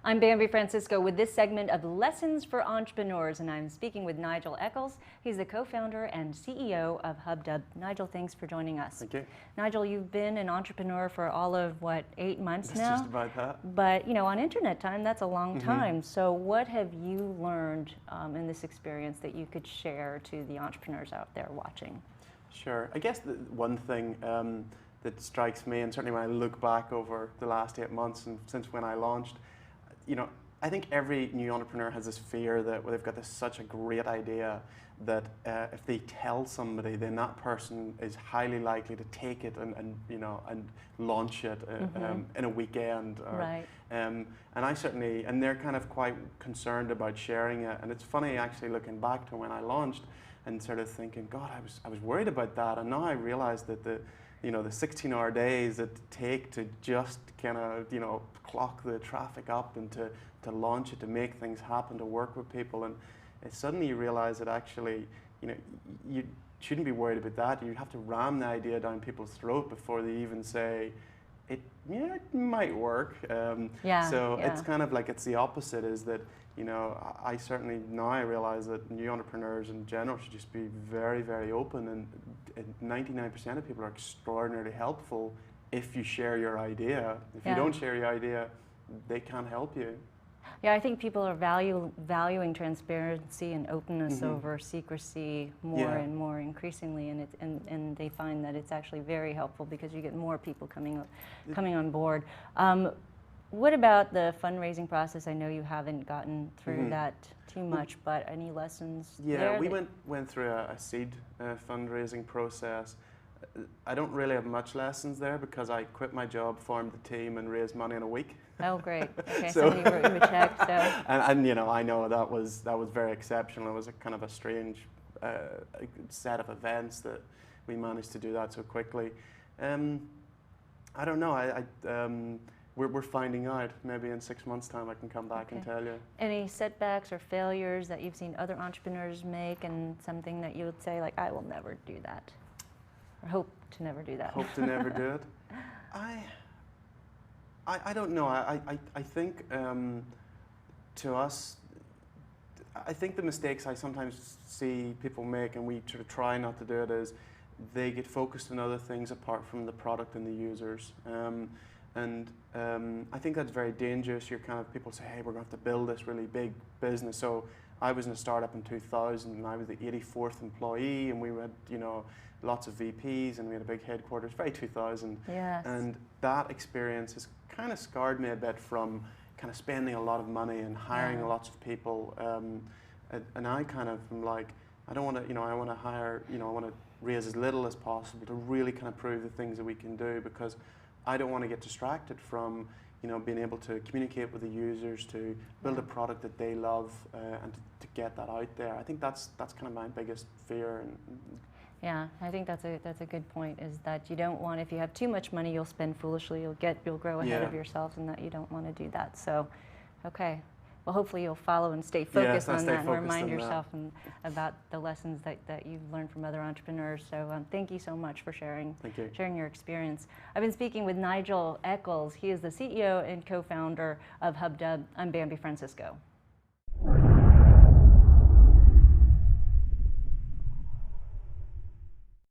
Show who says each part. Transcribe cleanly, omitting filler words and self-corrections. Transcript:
Speaker 1: I'm Bambi Francisco with this segment of Lessons for Entrepreneurs, and I'm speaking with Nigel Eccles. He's the co-founder and CEO of Hubdub. Nigel, thanks for joining us.
Speaker 2: Thank you.
Speaker 1: Nigel, you've been an entrepreneur for all of, what, 8 months now?
Speaker 2: Just about that.
Speaker 1: But, you know, on internet time, that's a long time. So what have you learned in this experience that you could share to the entrepreneurs out there watching?
Speaker 2: Sure. I guess the one thing that strikes me, and certainly when I look back over the last 8 months and since when I launched, you know, I think every new entrepreneur has this fear that they've got such a great idea that if they tell somebody, then that person is highly likely to take it and you know, and launch it in a weekend. Or,
Speaker 1: right.
Speaker 2: And I certainly, and they're kind of quite concerned about sharing it. And it's funny actually looking back to when I launched and sort of thinking, God, I was worried about that, and now I realize that the 16-hour days that take to just kind of, you know, clock the traffic up and to launch it, to make things happen, to work with people, and suddenly you realize that actually, you know, you shouldn't be worried about that. You have to ram the idea down people's throat before they even say, it might work. It's kind of like, it's the opposite, is that, you know, I certainly now I realize that new entrepreneurs in general should just be very, very open, and 99% of people are extraordinarily helpful if you share your idea. If you don't share your idea, they can't help you.
Speaker 1: Yeah, I think people are valuing transparency and openness over secrecy more and more increasingly, and they find that it's actually very helpful because you get more people coming on board. What about the fundraising process? I know you haven't gotten through that too much, but any lessons there?
Speaker 2: Yeah, we went through a seed fundraising process. I don't really have much lessons there because I quit my job, formed the team, and raised money in a week.
Speaker 1: Oh, great. Okay, somebody wrote you a check. So.
Speaker 2: And you know, I know that was very exceptional. It was a kind of a strange set of events that we managed to do that so quickly. I don't know. We're finding out. Maybe in 6 months' time I can come back and tell you.
Speaker 1: Any setbacks or failures that you've seen other entrepreneurs make, and something that you would say, like, I will never do that? Or hope to never do that?
Speaker 2: Hope to never do it? I don't know. I think to us, I think the mistakes I sometimes see people make, and we sort of try not to do it, is they get focused on other things apart from the product and the users. I think that's very dangerous. You're kind of, people say, hey, we're going to have to build this really big business. So I was in a startup in 2000, and I was the 84th employee, and we had, you know, lots of VPs, and we had a big headquarters, very 2000.
Speaker 1: Yes.
Speaker 2: And that experience has kind of scarred me a bit from kind of spending a lot of money and hiring lots of people. And I kind of am like, I don't want to, you know, I want to hire, you know, I want to raise as little as possible to really kind of prove the things that we can do, because I don't want to get distracted from, you know, being able to communicate with the users, to build a product that they love, and to get that out there. I think that's kind of my biggest fear.
Speaker 1: Yeah, I think that's a good point, is that you don't want, if you have too much money, you'll spend foolishly, you'll grow ahead of yourself, and that you don't want to do that. So, okay. Well, hopefully you'll follow and stay focused on that, and remind yourself about the lessons that you've learned from other entrepreneurs. So thank you so much for sharing your experience. I've been speaking with Nigel Eccles. He is the CEO and co-founder of Hubdub. I'm Bambi Francisco.